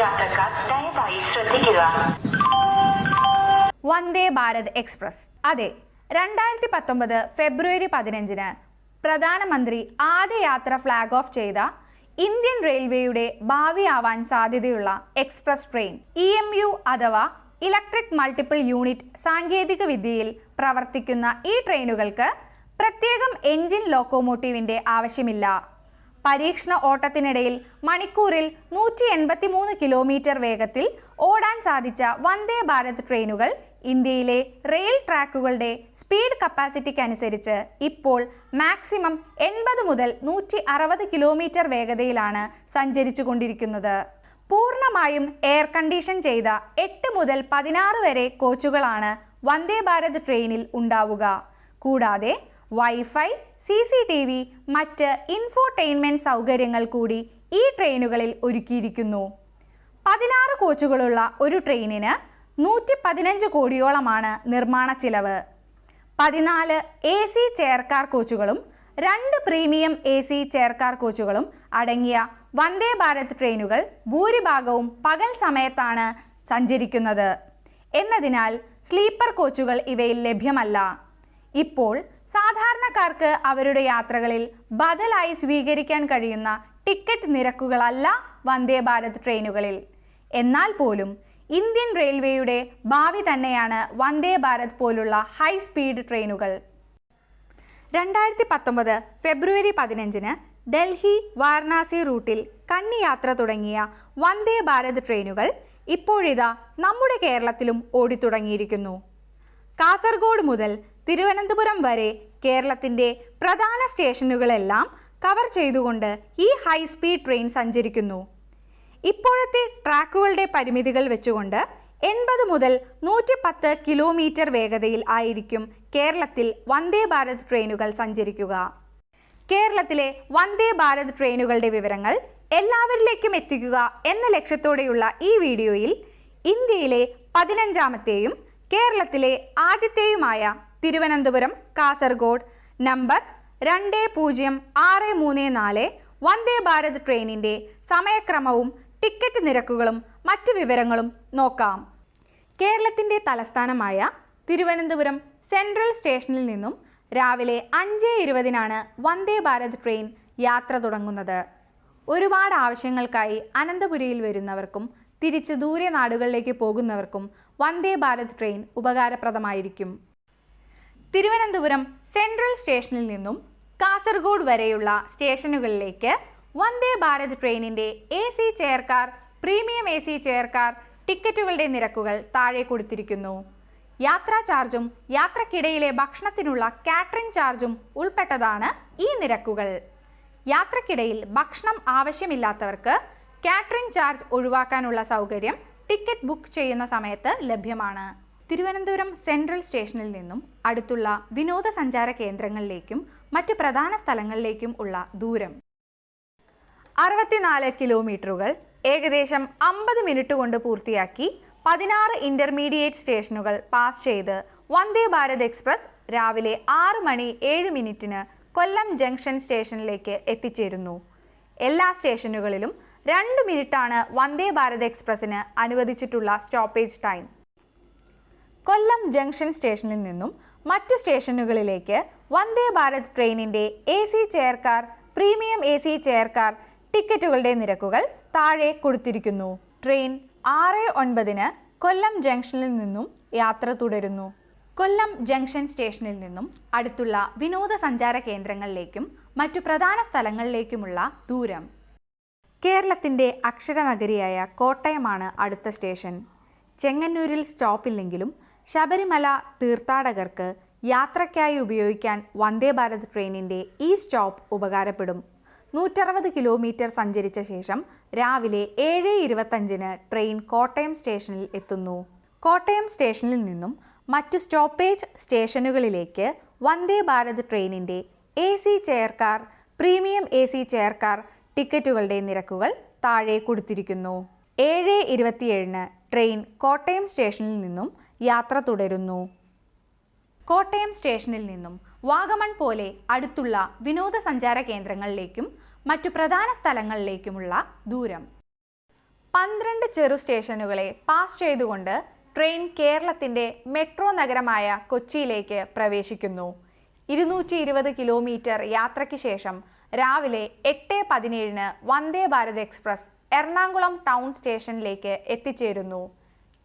യാത്രക്കാർ ദയവായി ശ്രദ്ധിക്കുക. വന്ദേ ഭാരത് എക്സ്പ്രസ്. അതെ, 2019 ഫെബ്രുവരി 15 പ്രധാനമന്ത്രി ആദ്യ യാത്ര ഫ്ലാഗ് ഓഫ് ചെയ്ത ഇന്ത്യൻ റെയിൽവേയുടെ ഭാവിയാവാൻ സാധ്യതയുള്ള എക്സ്പ്രസ് ട്രെയിൻ EMU അഥവാ ഇലക്ട്രിക് മൾട്ടിപ്പിൾ യൂണിറ്റ് സാങ്കേതിക വിദ്യയിൽ പ്രവർത്തിക്കുന്ന ഈ ട്രെയിനുകൾക്ക് പ്രത്യേകം എഞ്ചിൻ ലോക്കോമോട്ടീവിന്റെ ആവശ്യമില്ല. പരീക്ഷണ ഓട്ടത്തിനിടയിൽ മണിക്കൂറിൽ 183 കിലോമീറ്റർ വേഗത്തിൽ ഓടാൻ സാധിച്ച വന്ദേ ഭാരത് ട്രെയിനുകൾ ഇന്ത്യയിലെ റെയിൽ ട്രാക്കുകളുടെ സ്പീഡ് കപ്പാസിറ്റിക്ക് അനുസരിച്ച് ഇപ്പോൾ മാക്സിമം 80 മുതൽ 160 കിലോമീറ്റർ വേഗതയിലാണ് സഞ്ചരിച്ചു കൊണ്ടിരിക്കുന്നത്. പൂർണ്ണമായും എയർ കണ്ടീഷൻ ചെയ്ത 8 മുതൽ 16 വരെ കോച്ചുകളാണ് വന്ദേ ഭാരത് ട്രെയിനിൽ ഉണ്ടാവുക. കൂടാതെ വൈഫൈ, CCTV, മറ്റ് ഇൻഫോർടൈൻമെന്റ് സൗകര്യങ്ങൾ കൂടി ഈ ട്രെയിനുകളിൽ ഒരുക്കിയിരിക്കുന്നു. 16 കോച്ചുകളുള്ള ഒരു ട്രെയിനിന് 115 കോടിയോളമാണ് നിർമ്മാണ ചിലവ്. 14 AC ചെയർകാർ കോച്ചുകളും 2 പ്രീമിയം AC ചെയർകാർ കോച്ചുകളും അടങ്ങിയ വന്ദേ ഭാരത് ട്രെയിനുകൾ ഭൂരിഭാഗവും പകൽ സമയത്താണ് സഞ്ചരിക്കുന്നത് എന്നതിനാൽ സ്ലീപ്പർ കോച്ചുകൾ ഇവയിൽ ലഭ്യമല്ല. ഇപ്പോൾ സാധാരണക്കാർക്ക് അവരുടെ യാത്രകളിൽ ബദലായി സ്വീകരിക്കാൻ കഴിയുന്ന ടിക്കറ്റ് നിരക്കുകളല്ല വന്ദേ ഭാരത് ട്രെയിനുകളിൽ. എന്നാൽ പോലും ഇന്ത്യൻ റെയിൽവേയുടെ ഭാവി തന്നെയാണ് വന്ദേ ഭാരത് പോലുള്ള ഹൈ സ്പീഡ് ട്രെയിനുകൾ. 2019 ഫെബ്രുവരി 15 ഡൽഹി വാരണാസി റൂട്ടിൽ കന്നി യാത്ര തുടങ്ങിയ വന്ദേ ഭാരത് ട്രെയിനുകൾ ഇപ്പോഴിതാ നമ്മുടെ കേരളത്തിലും ഓടിത്തുടങ്ങിയിരിക്കുന്നു. കാസർഗോഡ് മുതൽ തിരുവനന്തപുരം വരെ കേരളത്തിൻ്റെ പ്രധാന സ്റ്റേഷനുകളെല്ലാം കവർ ചെയ്തുകൊണ്ട് ഈ ഹൈ സ്പീഡ് ട്രെയിൻ സഞ്ചരിക്കുന്നു. ഇപ്പോഴത്തെ ട്രാക്കുകളുടെ പരിമിതികൾ വെച്ചുകൊണ്ട് 80 മുതൽ 110 കിലോമീറ്റർ വേഗതയിൽ ആയിരിക്കും കേരളത്തിൽ വന്ദേ ഭാരത് ട്രെയിനുകൾ സഞ്ചരിക്കുക. കേരളത്തിലെ വന്ദേ ഭാരത് ട്രെയിനുകളുടെ വിവരങ്ങൾ എല്ലാവരിലേക്കും എത്തിക്കുക എന്ന ലക്ഷ്യത്തോടെയുള്ള ഈ വീഡിയോയിൽ ഇന്ത്യയിലെ 15ാമത്തെയും കേരളത്തിലെ ആദ്യത്തെയുമായ തിരുവനന്തപുരം കാസർഗോഡ് നമ്പർ 20634 വന്ദേ ഭാരത് ട്രെയിനിൻ്റെ സമയക്രമവും ടിക്കറ്റ് നിരക്കുകളും മറ്റു വിവരങ്ങളും നോക്കാം. കേരളത്തിൻ്റെ തലസ്ഥാനമായ തിരുവനന്തപുരം സെൻട്രൽ സ്റ്റേഷനിൽ നിന്നും രാവിലെ 5:20 വന്ദേ ഭാരത് ട്രെയിൻ യാത്ര തുടങ്ങുന്നത്. ഒരുപാട് ആവശ്യങ്ങൾക്കായി അനന്തപുരിയിൽ വരുന്നവർക്കും തിരിച്ച് ദൂരെ നാടുകളിലേക്ക് പോകുന്നവർക്കും വന്ദേ ഭാരത് ട്രെയിൻ ഉപകാരപ്രദമായിരിക്കും. തിരുവനന്തപുരം സെൻട്രൽ സ്റ്റേഷനിൽ നിന്നും കാസർഗോഡ് വരെയുള്ള സ്റ്റേഷനുകളിലേക്ക് വന്ദേ ഭാരത് ട്രെയിനിൻ്റെ AC chair car, premium AC chair car ടിക്കറ്റുകളുടെ നിരക്കുകൾ താഴെ കൊടുത്തിരിക്കുന്നു. യാത്രാ ചാർജും യാത്രക്കിടയിലെ ഭക്ഷണത്തിനുള്ള കാറ്ററിംഗ് ചാർജും ഉൾപ്പെട്ടതാണ് ഈ നിരക്കുകൾ. യാത്രക്കിടയിൽ ഭക്ഷണം ആവശ്യമില്ലാത്തവർക്ക് കാറ്ററിംഗ് ചാർജ് ഒഴിവാക്കാനുള്ള സൗകര്യം ടിക്കറ്റ് ബുക്ക് ചെയ്യുന്ന സമയത്ത് ലഭ്യമാണ്. തിരുവനന്തപുരം സെൻട്രൽ സ്റ്റേഷനിൽ നിന്നും അടുത്തുള്ള വിനോദസഞ്ചാര കേന്ദ്രങ്ങളിലേക്കും മറ്റ് പ്രധാന സ്ഥലങ്ങളിലേക്കും ഉള്ള ദൂരം 64 കിലോമീറ്ററുകൾ ഏകദേശം 50 മിനിറ്റ് കൊണ്ട് പൂർത്തിയാക്കി 16 ഇന്റർമീഡിയറ്റ് സ്റ്റേഷനുകൾ പാസ് ചെയ്ത് വന്ദേ ഭാരത് എക്സ്പ്രസ് രാവിലെ 6:07 കൊല്ലം ജംഗ്ഷൻ സ്റ്റേഷനിലേക്ക് എത്തിച്ചേരുന്നു. എല്ലാ സ്റ്റേഷനുകളിലും 2 മിനിറ്റാണ് വന്ദേ ഭാരത് എക്സ്പ്രസിന് അനുവദിച്ചിട്ടുള്ള സ്റ്റോപ്പേജ് ടൈം. കൊല്ലം ജംഗ്ഷൻ സ്റ്റേഷനിൽ നിന്നും മറ്റു സ്റ്റേഷനുകളിലേക്ക് വന്ദേ ഭാരത് ട്രെയിനിൻ്റെ AC chair car, premium AC chair car ടിക്കറ്റുകളുടെ നിരക്കുകൾ താഴെ കൊടുത്തിരിക്കുന്നു. ട്രെയിൻ 6:09 കൊല്ലം ജംഗ്ഷനിൽ നിന്നും യാത്ര തുടരുന്നു. കൊല്ലം ജംഗ്ഷൻ സ്റ്റേഷനിൽ നിന്നും അടുത്തുള്ള വിനോദസഞ്ചാര കേന്ദ്രങ്ങളിലേക്കും മറ്റു പ്രധാന സ്ഥലങ്ങളിലേക്കുമുള്ള ദൂരം. കേരളത്തിൻ്റെ അക്ഷരനഗരിയായ കോട്ടയമാണ് അടുത്ത സ്റ്റേഷൻ. ചെങ്ങന്നൂരിൽ സ്റ്റോപ്പില്ലെങ്കിലും ശബരിമല തീർത്ഥാടകർക്ക് യാത്രയ്ക്കായി ഉപയോഗിക്കാൻ വന്ദേ ഭാരത് ട്രെയിനിൻ്റെ ഈ സ്റ്റോപ്പ് ഉപകാരപ്പെടും. 160 കിലോമീറ്റർ സഞ്ചരിച്ച ശേഷം രാവിലെ 7:25 ട്രെയിൻ കോട്ടയം സ്റ്റേഷനിൽ എത്തുന്നു. കോട്ടയം സ്റ്റേഷനിൽ നിന്നും മറ്റു സ്റ്റോപ്പേജ് സ്റ്റേഷനുകളിലേക്ക് വന്ദേ ഭാരത് ട്രെയിനിൻ്റെ AC chair car, premium AC chair car ടിക്കറ്റുകളുടെ നിരക്കുകൾ താഴെ കൊടുത്തിരിക്കുന്നു. 7:27 ട്രെയിൻ കോട്ടയം സ്റ്റേഷനിൽ നിന്നും യാത്ര തുടരുന്നു. കോട്ടയം സ്റ്റേഷനിൽ നിന്നും വാഗമൺ പോലെ അടുത്തുള്ള വിനോദസഞ്ചാര കേന്ദ്രങ്ങളിലേക്കും മറ്റു പ്രധാന സ്ഥലങ്ങളിലേക്കുമുള്ള ദൂരം 12 ചെറു സ്റ്റേഷനുകളെ പാസ് ചെയ്തുകൊണ്ട് ട്രെയിൻ കേരളത്തിൻ്റെ മെട്രോ നഗരമായ കൊച്ചിയിലേക്ക് പ്രവേശിക്കുന്നു. 220 കിലോമീറ്റർ യാത്രയ്ക്ക് ശേഷം രാവിലെ 8:17 വന്ദേ ഭാരത് എക്സ്പ്രസ് എറണാകുളം ടൗൺ സ്റ്റേഷനിലേക്ക് എത്തിച്ചേരുന്നു.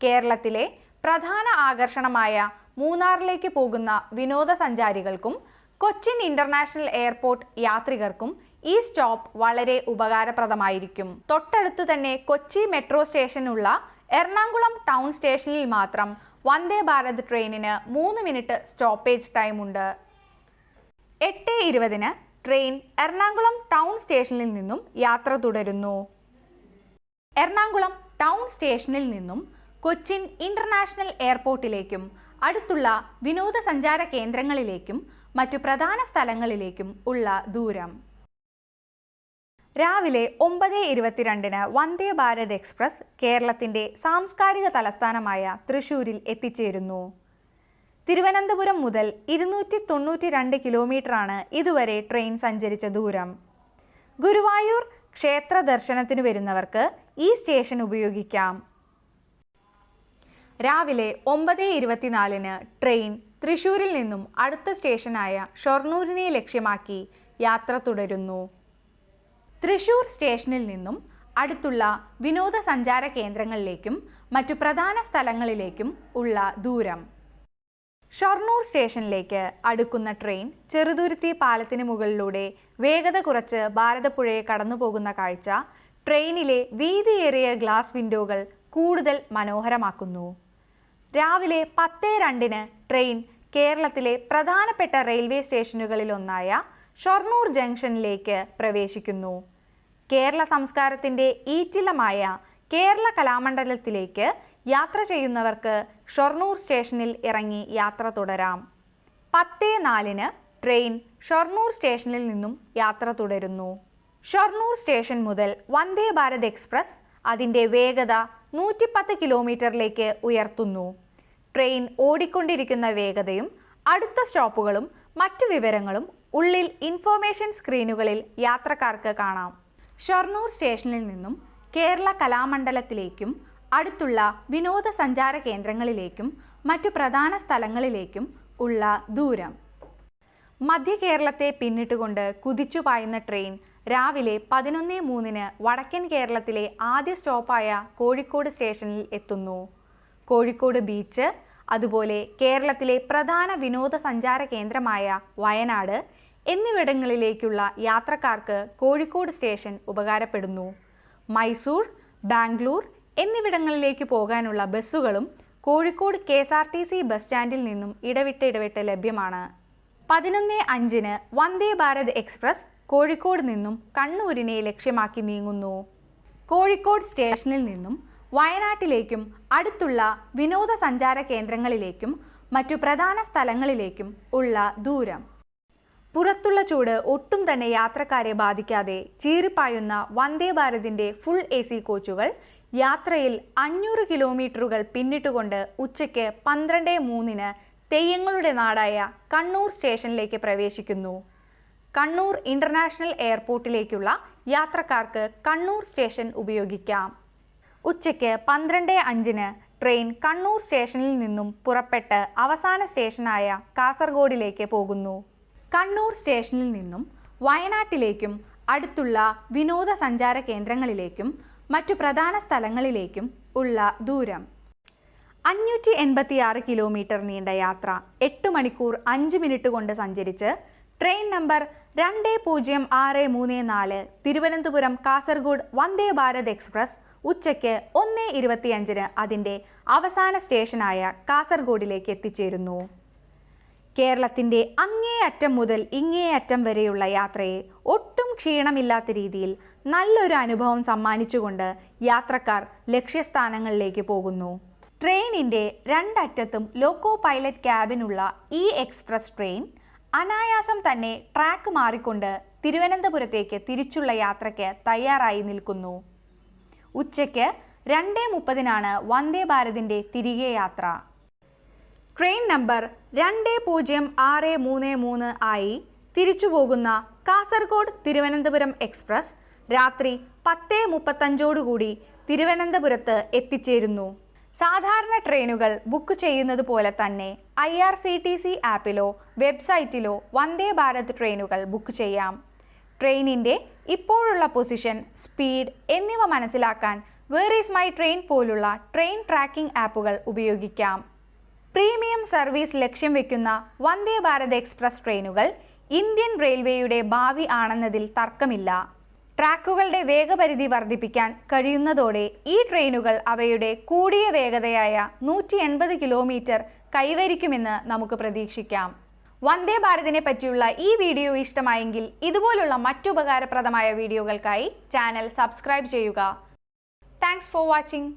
കേരളത്തിലെ പ്രധാന ആകർഷണമായ മൂന്നാറിലേക്ക് പോകുന്ന വിനോദസഞ്ചാരികൾക്കും കൊച്ചിൻ ഇന്റർനാഷണൽ എയർപോർട്ട് യാത്രികർക്കും ഈ സ്റ്റോപ്പ് വളരെ ഉപകാരപ്രദമായിരിക്കും. തൊട്ടടുത്തു തന്നെ കൊച്ചി മെട്രോ സ്റ്റേഷനുള്ള എറണാകുളം ടൗൺ സ്റ്റേഷനിൽ മാത്രം വന്ദേ ഭാരത് ട്രെയിനിന് 3 മിനിറ്റ് സ്റ്റോപ്പേജ് ടൈം ഉണ്ട്. 8:20 ട്രെയിൻ എറണാകുളം ടൗൺ സ്റ്റേഷനിൽ നിന്നും യാത്ര തുടരുന്നു. എറണാകുളം ടൗൺ സ്റ്റേഷനിൽ നിന്നും കൊച്ചിൻ ഇന്റർനാഷണൽ എയർപോർട്ടിലേക്കും അടുത്തുള്ള വിനോദസഞ്ചാര കേന്ദ്രങ്ങളിലേക്കും മറ്റു പ്രധാന സ്ഥലങ്ങളിലേക്കും ഉള്ള ദൂരം. രാവിലെ 9:22 വന്ദേ ഭാരത് എക്സ്പ്രസ് കേരളത്തിൻ്റെ സാംസ്കാരിക തലസ്ഥാനമായ തൃശ്ശൂരിൽ എത്തിച്ചേരുന്നു. തിരുവനന്തപുരം മുതൽ 292 കിലോമീറ്ററാണ് ഇതുവരെ ട്രെയിൻ സഞ്ചരിച്ച ദൂരം. ഗുരുവായൂർ ക്ഷേത്ര ദർശനത്തിനു വരുന്നവർക്ക് ഈ സ്റ്റേഷൻ ഉപയോഗിക്കാം. രാവിലെ 9:24 ട്രെയിൻ തൃശ്ശൂരിൽ നിന്നും അടുത്ത സ്റ്റേഷനായ ഷൊർണൂരിനെ ലക്ഷ്യമാക്കി യാത്ര തുടരുന്നു. തൃശ്ശൂർ സ്റ്റേഷനിൽ നിന്നും അടുത്തുള്ള വിനോദസഞ്ചാര കേന്ദ്രങ്ങളിലേക്കും മറ്റു പ്രധാന സ്ഥലങ്ങളിലേക്കും ഉള്ള ദൂരം. ഷൊർണൂർ സ്റ്റേഷനിലേക്ക് അടുക്കുന്ന ട്രെയിൻ ചെറുതുരുത്തി പാലത്തിന് മുകളിലൂടെ വേഗത കുറച്ച് ഭാരതപ്പുഴയെ കടന്നുപോകുന്ന കാഴ്ച ട്രെയിനിലെ വീതിയേറിയ ഗ്ലാസ് വിൻഡോകൾ കൂടുതൽ മനോഹരമാക്കുന്നു. രാവിലെ 10:02 ട്രെയിൻ കേരളത്തിലെ പ്രധാനപ്പെട്ട റെയിൽവേ സ്റ്റേഷനുകളിലൊന്നായ ഷൊർണൂർ ജംഗ്ഷനിലേക്ക് പ്രവേശിക്കുന്നു. കേരള സംസ്കാരത്തിൻ്റെ ഈറ്റില്ലമായ കേരള കലാമണ്ഡലത്തിലേക്ക് യാത്ര ചെയ്യുന്നവർക്ക് ഷൊർണൂർ സ്റ്റേഷനിൽ ഇറങ്ങി യാത്ര തുടരാം. 10:04 ട്രെയിൻ ഷൊർണൂർ സ്റ്റേഷനിൽ നിന്നും യാത്ര തുടരുന്നു. ഷൊർണൂർ സ്റ്റേഷൻ മുതൽ വന്ദേ ഭാരത് എക്സ്പ്രസ് അതിൻ്റെ വേഗത 110 കിലോമീറ്ററിലേക്ക് ഉയർത്തുന്നു. ട്രെയിൻ ഓടിക്കൊണ്ടിരിക്കുന്ന വേഗതയും അടുത്ത സ്റ്റോപ്പുകളും മറ്റു വിവരങ്ങളും ഉള്ളിൽ ഇൻഫോർമേഷൻ സ്ക്രീനുകളിൽ യാത്രക്കാർക്ക് കാണാം. ഷൊർണൂർ സ്റ്റേഷനിൽ നിന്നും കേരള കലാമണ്ഡലത്തിലേക്കും അടുത്തുള്ള വിനോദസഞ്ചാര കേന്ദ്രങ്ങളിലേക്കും മറ്റു പ്രധാന സ്ഥലങ്ങളിലേക്കും ഉള്ള ദൂരം. മധ്യ കേരളത്തെ പിന്നിട്ടുകൊണ്ട് കുതിച്ചുപായുന്ന ട്രെയിൻ രാവിലെ 11:03 വടക്കൻ കേരളത്തിലെ ആദ്യ സ്റ്റോപ്പായ കോഴിക്കോട് സ്റ്റേഷനിൽ എത്തുന്നു. കോഴിക്കോട് ബീച്ച്, അതുപോലെ കേരളത്തിലെ പ്രധാന വിനോദസഞ്ചാര കേന്ദ്രമായ വയനാട് എന്നിവിടങ്ങളിലേക്കുള്ള യാത്രക്കാർക്ക് കോഴിക്കോട് സ്റ്റേഷൻ ഉപകാരപ്പെടുന്നു. മൈസൂർ, ബാംഗ്ലൂർ എന്നിവിടങ്ങളിലേക്ക് പോകാനുള്ള ബസ്സുകളും കോഴിക്കോട് KSRTC ബസ് സ്റ്റാൻഡിൽ നിന്നും ഇടവിട്ട് ലഭ്യമാണ്. 11:05 വന്ദേ ഭാരത് എക്സ്പ്രസ് കോഴിക്കോട് നിന്നും കണ്ണൂരിനെ ലക്ഷ്യമാക്കി നീങ്ങുന്നു. കോഴിക്കോട് സ്റ്റേഷനിൽ നിന്നും വയനാട്ടിലേക്കും അടുത്തുള്ള വിനോദസഞ്ചാര കേന്ദ്രങ്ങളിലേക്കും മറ്റു പ്രധാന സ്ഥലങ്ങളിലേക്കും ഉള്ള ദൂരം. പുറത്തുള്ള ചൂട് ഒട്ടും തന്നെ യാത്രക്കാരെ ബാധിക്കാതെ ചീറിപ്പായുന്ന വന്ദേ ഭാരതിൻ്റെ ഫുൾ AC കോച്ചുകൾ യാത്രയിൽ 500 കിലോമീറ്ററുകൾ പിന്നിട്ടുകൊണ്ട് ഉച്ചയ്ക്ക് 12:03 തെയ്യങ്ങളുടെ നാടായ കണ്ണൂർ സ്റ്റേഷനിലേക്ക് പ്രവേശിക്കുന്നു. കണ്ണൂർ ഇന്റർനാഷണൽ എയർപോർട്ടിലേക്കുള്ള യാത്രക്കാർക്ക് കണ്ണൂർ സ്റ്റേഷൻ ഉപയോഗിക്കാം. ഉച്ചയ്ക്ക് 12:05 ട്രെയിൻ കണ്ണൂർ സ്റ്റേഷനിൽ നിന്നും പുറപ്പെട്ട് അവസാന സ്റ്റേഷനായ കാസർഗോഡിലേക്ക് പോകുന്നു. കണ്ണൂർ സ്റ്റേഷനിൽ നിന്നും വയനാട്ടിലേക്കും അടുത്തുള്ള വിനോദസഞ്ചാര കേന്ദ്രങ്ങളിലേക്കും മറ്റു പ്രധാന സ്ഥലങ്ങളിലേക്കും ഉള്ള ദൂരം. 586 കിലോമീറ്റർ നീണ്ട യാത്ര 8 മണിക്കൂർ 5 മിനിറ്റ് കൊണ്ട് സഞ്ചരിച്ച് train number 20634 Thiruvananthapuram Kasaragod Vande Bharat express ഉച്ചയ്ക്ക് 1:25 അതിൻ്റെ അവസാന സ്റ്റേഷനായ കാസർഗോഡിലേക്ക് എത്തിച്ചേരുന്നു. കേരളത്തിൻ്റെ അങ്ങേയറ്റം മുതൽ ഇങ്ങേയറ്റം വരെയുള്ള യാത്രയെ ഒട്ടും ക്ഷീണമില്ലാത്ത രീതിയിൽ നല്ലൊരു അനുഭവം സമ്മാനിച്ചുകൊണ്ട് യാത്രക്കാർ ലക്ഷ്യസ്ഥാനങ്ങളിലേക്ക് പോകുന്നു. ട്രെയിനിൻ്റെ രണ്ടറ്റത്തും ലോക്കോ പൈലറ്റ് ക്യാബിനുള്ള ഈ എക്സ്പ്രസ് ട്രെയിൻ അനായാസം തന്നെ ട്രാക്ക് മാറിക്കൊണ്ട് തിരുവനന്തപുരത്തേക്ക് തിരിച്ചുള്ള യാത്രയ്ക്ക് തയ്യാറായി നിൽക്കുന്നു. ഉച്ചയ്ക്ക് 2:30 വന്ദേ ഭാരതിൻ്റെ തിരികെ യാത്ര. ട്രെയിൻ നമ്പർ 20633 ആയി തിരിച്ചു പോകുന്ന കാസർഗോഡ് തിരുവനന്തപുരം എക്സ്പ്രസ് രാത്രി 10:35 തിരുവനന്തപുരത്ത് എത്തിച്ചേരുന്നു. സാധാരണ ട്രെയിനുകൾ ബുക്ക് ചെയ്യുന്നത് പോലെ തന്നെ IRCTC ആപ്പിലോ വെബ്സൈറ്റിലോ വന്ദേ ഭാരത് ട്രെയിനുകൾ ബുക്ക് ചെയ്യാം. ട്രെയിനിൻ്റെ ഇപ്പോഴുള്ള പൊസിഷൻ, സ്പീഡ് എന്നിവ മനസ്സിലാക്കാൻ വേർ ഈസ് മൈ ട്രെയിൻ പോലുള്ള ട്രെയിൻ ട്രാക്കിംഗ് ആപ്പുകൾ ഉപയോഗിക്കാം. പ്രീമിയം സർവീസ് ലക്ഷ്യം വെക്കുന്ന വന്ദേ ഭാരത് എക്സ്പ്രസ് ട്രെയിനുകൾ ഇന്ത്യൻ റെയിൽവേയുടെ ഭാവി ആണെന്നതിൽ തർക്കമില്ല. ട്രാക്കുകളുടെ വേഗപരിധി വർദ്ധിപ്പിക്കാൻ കഴിയുന്നതോടെ ഈ ട്രെയിനുകൾ അവയുടെ കൂടിയ വേഗതയായ 180 കിലോമീറ്റർ കൈവരിക്കുമെന്ന് നമുക്ക് പ്രതീക്ഷിക്കാം. വന്ദേ ഭാരതിനെ പറ്റിയുള്ള ഈ വീഡിയോ ഇഷ്ടമായെങ്കിൽ ഇതുപോലുള്ള മറ്റു ഉപകാരപ്രദമായ വീഡിയോകൾക്കായി ചാനൽ സബ്സ്ക്രൈബ് ചെയ്യുക. Thanks for watching.